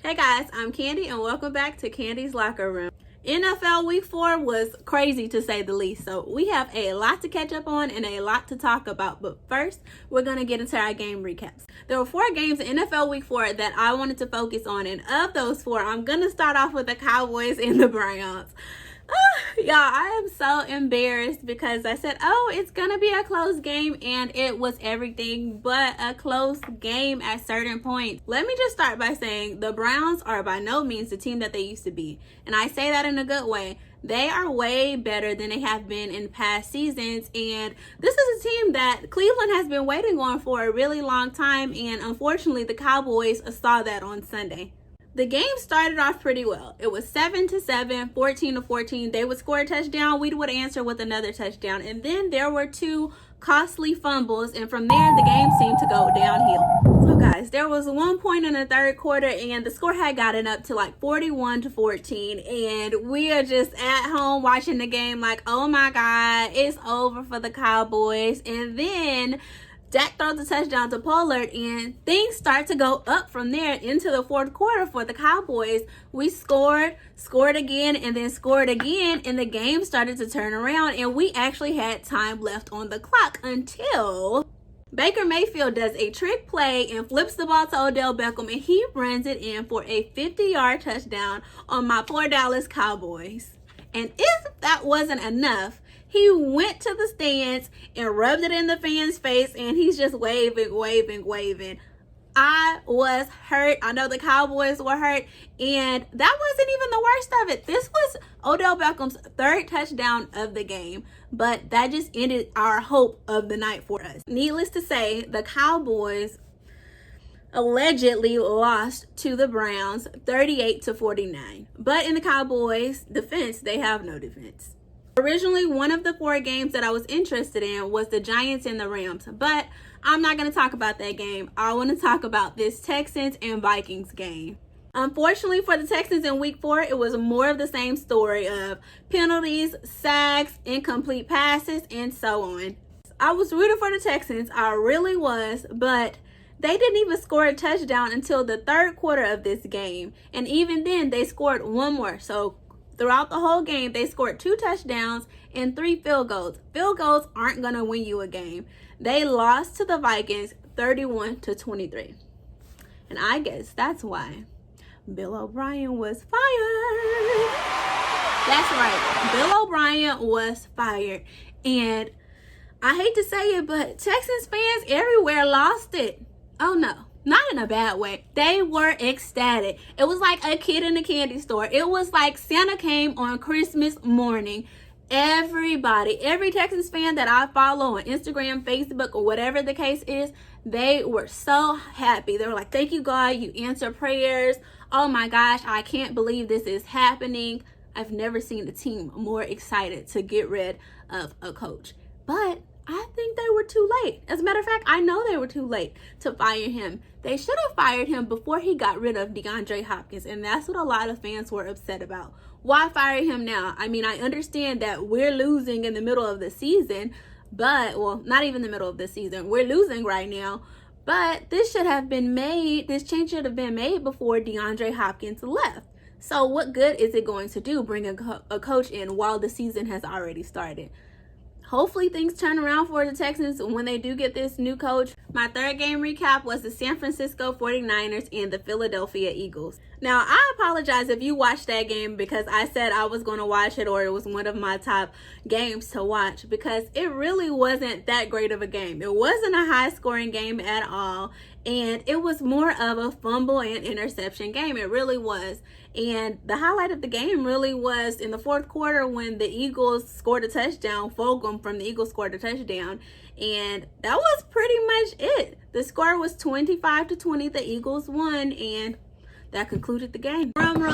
Hey guys, I'm Candy and welcome back to Candy's Locker Room. NFL Week 4 was crazy to say the least, so we have a lot to catch up on and a lot to talk about. But first, we're going to get into our game recaps. There were 4 games in NFL Week 4 that I wanted to focus on, and of those 4, I'm going to start off with the Cowboys and the Browns. Y'all, I am so embarrassed because I said, it's going to be a close game, and it was everything but a close game at certain points. Let me just start by saying the Browns are by no means the team that they used to be, and I say that in a good way. They are way better than they have been in past seasons, and this is a team that Cleveland has been waiting on for a really long time, and unfortunately the Cowboys saw that on Sunday. The game started off pretty well. It was 7-7, 14-14. They would score a touchdown. We would answer with another touchdown. And then there were 2 costly fumbles. And from there, the game seemed to go downhill. So guys, there was one point in the third quarter and the score had gotten up to like 41-14. And we are just at home watching the game like, oh my God, it's over for the Cowboys. And then Dak throws a touchdown to Pollard, and things start to go up from there into the fourth quarter for the Cowboys. We scored again, and then scored again, and the game started to turn around, and we actually had time left on the clock until Baker Mayfield does a trick play and flips the ball to Odell Beckham, and he runs it in for a 50-yard touchdown on my poor Dallas Cowboys. And if that wasn't enough, he went to the stands and rubbed it in the fans' face, and he's just waving. I was hurt. I know the Cowboys were hurt, and that wasn't even the worst of it. This was Odell Beckham's 3rd touchdown of the game, but that just ended our hope of the night for us. Needless to say, the Cowboys allegedly lost to the Browns 38-49. But in the Cowboys' defense, they have no defense. Originally, one of the 4 games that I was interested in was the Giants and the Rams, but I'm not going to talk about that game. I want to talk about this Texans and Vikings game. Unfortunately for the Texans in week 4, it was more of the same story of penalties, sacks, incomplete passes, and so on. I was rooting for the Texans, I really was, but they didn't even score a touchdown until the 3rd quarter of this game, and even then they scored one more. So throughout the whole game, they scored 2 touchdowns and 3 field goals. Field goals aren't going to win you a game. They lost to the Vikings 31-23. And I guess that's why Bill O'Brien was fired. That's right. Bill O'Brien was fired. And I hate to say it, but Texans fans everywhere lost it. Oh no. Not in a bad way. They were ecstatic. It was like a kid in a candy store. It was like Santa came on Christmas morning. Everybody, every Texans fan that I follow on Instagram, Facebook, or whatever the case is, they were so happy. They were like, thank you, God. You answer prayers. Oh my gosh, I can't believe this is happening. I've never seen a team more excited to get rid of a coach. But I think they were too late. As a matter of fact, I know they were too late to fire him. They should have fired him before he got rid of DeAndre Hopkins, and that's what a lot of fans were upset about. Why fire him now? I mean, I understand that we're losing in the middle of the season, but, well, not even the middle of the season. We're losing right now, but this should have been made, this change should have been made before DeAndre Hopkins left. So what good is it going to do bringing a coach in while the season has already started? Hopefully things turn around for the Texans when they do get this new coach. My 3rd game recap was the San Francisco 49ers and the Philadelphia Eagles. Now, I apologize if you watched that game because I said I was going to watch it or it was one of my top games to watch, because it really wasn't that great of a game. It wasn't a high-scoring game at all, and it was more of a fumble and interception game. It really was. And the highlight of the game really was in the 4th quarter when the Eagles scored a touchdown. Fulgham from the Eagles scored a touchdown. And that was pretty much it. The score was 25-20. The Eagles won, and that concluded the game. Drum roll,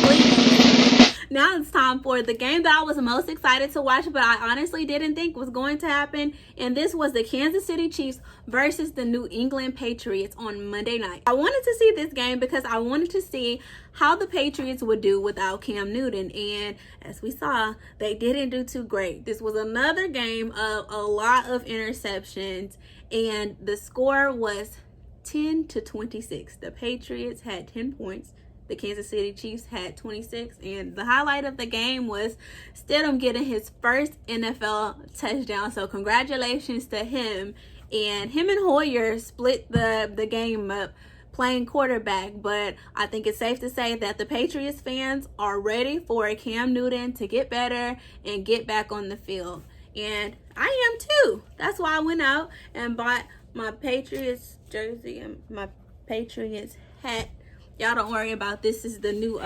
please. Now it's time for the game that I was most excited to watch, but I honestly didn't think was going to happen. And this was the Kansas City Chiefs versus the New England Patriots on Monday night. I wanted to see this game because I wanted to see how the Patriots would do without Cam Newton. And as we saw, they didn't do too great. This was another game of a lot of interceptions, and the score was 10-26. The Patriots had 10 points. The Kansas City Chiefs had 26. And the highlight of the game was Stidham getting his first NFL touchdown. So congratulations to him. And him and Hoyer split the game up playing quarterback. But I think it's safe to say that the Patriots fans are ready for Cam Newton to get better and get back on the field. And I am too. That's why I went out and bought my Patriots jersey and my Patriots hat. Y'all don't worry about this. This is the new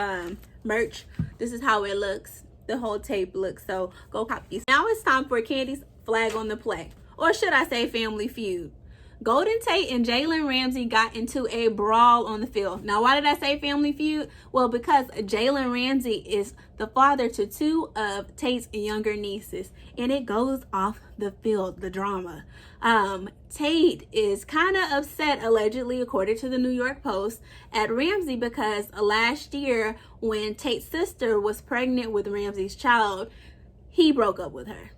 merch. This is how it looks. The whole tape looks. So go cop these. Now it's time for Candy's flag on the play. Or should I say family feud. Golden Tate and Jalen Ramsey got into a brawl on the field. Now, why did I say family feud? Well, because Jalen Ramsey is the father to two of Tate's younger nieces. And it goes off the field, the drama. Tate is kind of upset, allegedly, according to the New York Post, at Ramsey because last year when Tate's sister was pregnant with Ramsey's child, he broke up with her.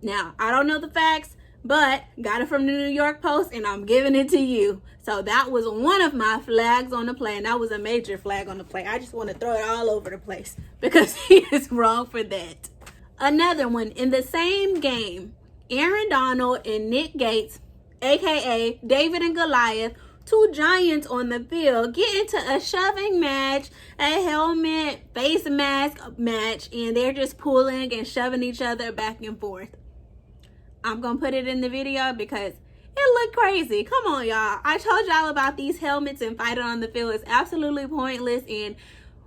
Now, I don't know the facts, but got it from the New York Post and I'm giving it to you. So that was one of my flags on the play, and that was a major flag on the play. I just want to throw it all over the place because he is wrong for that. Another one, in the same game, Aaron Donald and Nick Gates, aka David and Goliath, two giants on the field, get into a shoving match, a helmet, face mask match, and they're just pulling and shoving each other back and forth. I'm going to put it in the video because it looked crazy. Come on, y'all. I told y'all about these helmets and fighting on the field. It's absolutely pointless. And,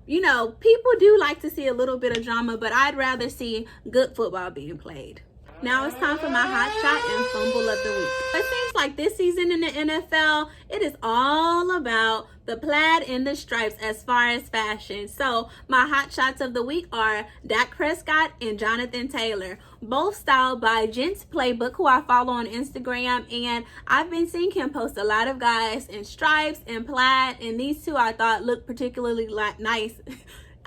you know, people do like to see a little bit of drama, but I'd rather see good football being played. Now it's time for my hot shot and fumble of the week. It seems like this season in the NFL, it is all about the plaid and the stripes as far as fashion. So my hot shots of the week are Dak Prescott and Jonathan Taylor, both styled by Gents Playbook, who I follow on Instagram. And I've been seeing him post a lot of guys in stripes and plaid. And these two I thought looked particularly nice.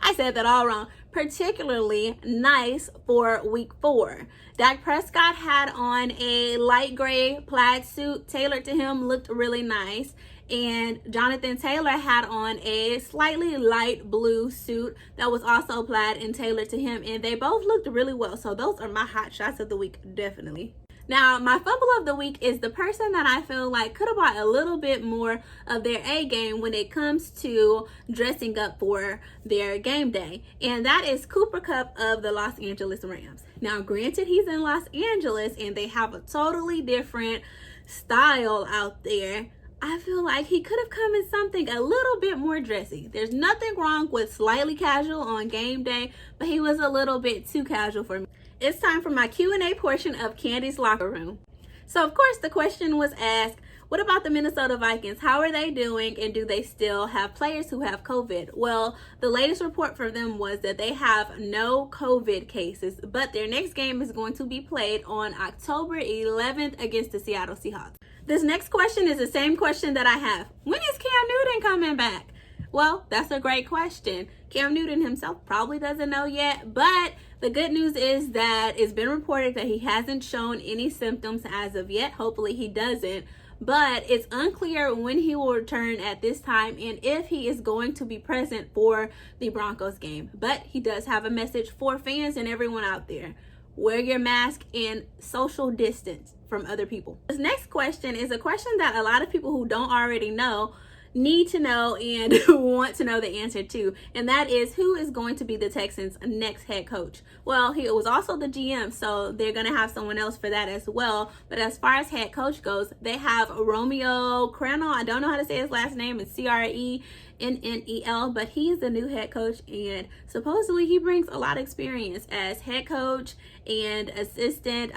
I said that all wrong. Particularly nice for week 4. Dak Prescott had on a light gray plaid suit tailored to him, looked really nice. And Jonathan Taylor had on a slightly light blue suit that was also plaid and tailored to him. And they both looked really well. So those are my hot shots of the week, definitely. Now, my fumble of the week is the person that I feel like could have brought a little bit more of their A game when it comes to dressing up for their game day. And that is Cooper Kupp of the Los Angeles Rams. Now, granted, he's in Los Angeles and they have a totally different style out there. I feel like he could have come in something a little bit more dressy. There's nothing wrong with slightly casual on game day, but he was a little bit too casual for me. It's time for my Q&A portion of Candy's Locker Room. So, of course, the question was asked, what about the Minnesota Vikings? How are they doing, and do they still have players who have COVID? Well, the latest report for them was that they have no COVID cases, but their next game is going to be played on October 11th against the Seattle Seahawks. This next question is the same question that I have. When is Cam Newton coming back? Well, that's a great question. Cam Newton himself probably doesn't know yet, but the good news is that it's been reported that he hasn't shown any symptoms as of yet. Hopefully he doesn't. But it's unclear when he will return at this time and if he is going to be present for the Broncos game. But he does have a message for fans and everyone out there. Wear your mask and social distance from other people. This next question is a question that a lot of people who don't already know need to know and want to know the answer to, and that is, who is going to be the Texans' next head coach? Well, he was also the GM, so they're going to have someone else for that as well. But as far as head coach goes, they have Romeo Crennel. I don't know how to say his last name. It's Crennel, but he's the new head coach, and supposedly he brings a lot of experience as head coach and assistant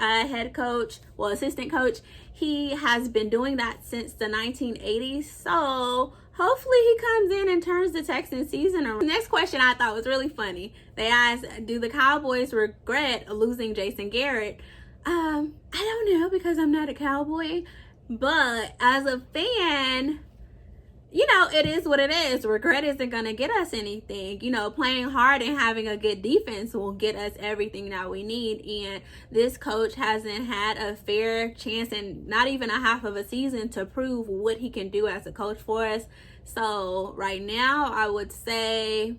coach. He has been doing that since the 1980s, so hopefully he comes in and turns the Texans season around. The next question I thought was really funny. They asked, do the Cowboys regret losing Jason Garrett? I don't know, because I'm not a Cowboy, but as a fan, you know, it is what it is. Regret isn't going to get us anything. You know, playing hard and having a good defense will get us everything that we need. And this coach hasn't had a fair chance and not even a half of a season to prove what he can do as a coach for us. So right now, I would say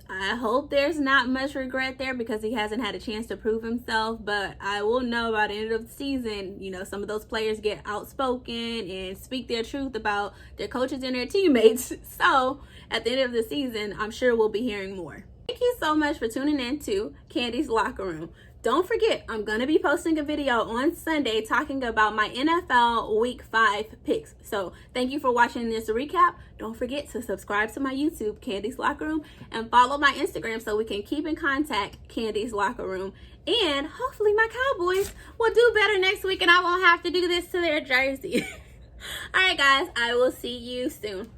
I hope there's not much regret there because he hasn't had a chance to prove himself. But I will know by the end of the season, you know, some of those players get outspoken and speak their truth about their coaches and their teammates. So at the end of the season, I'm sure we'll be hearing more. Thank you so much for tuning in to Candy's Locker Room. Don't forget, I'm going to be posting a video on Sunday talking about my NFL Week 5 picks. So thank you for watching this recap. Don't forget to subscribe to my YouTube, Candy's Locker Room, and follow my Instagram so we can keep in contact, Candy's Locker Room. And hopefully my Cowboys will do better next week and I won't have to do this to their jersey. All right, guys, I will see you soon.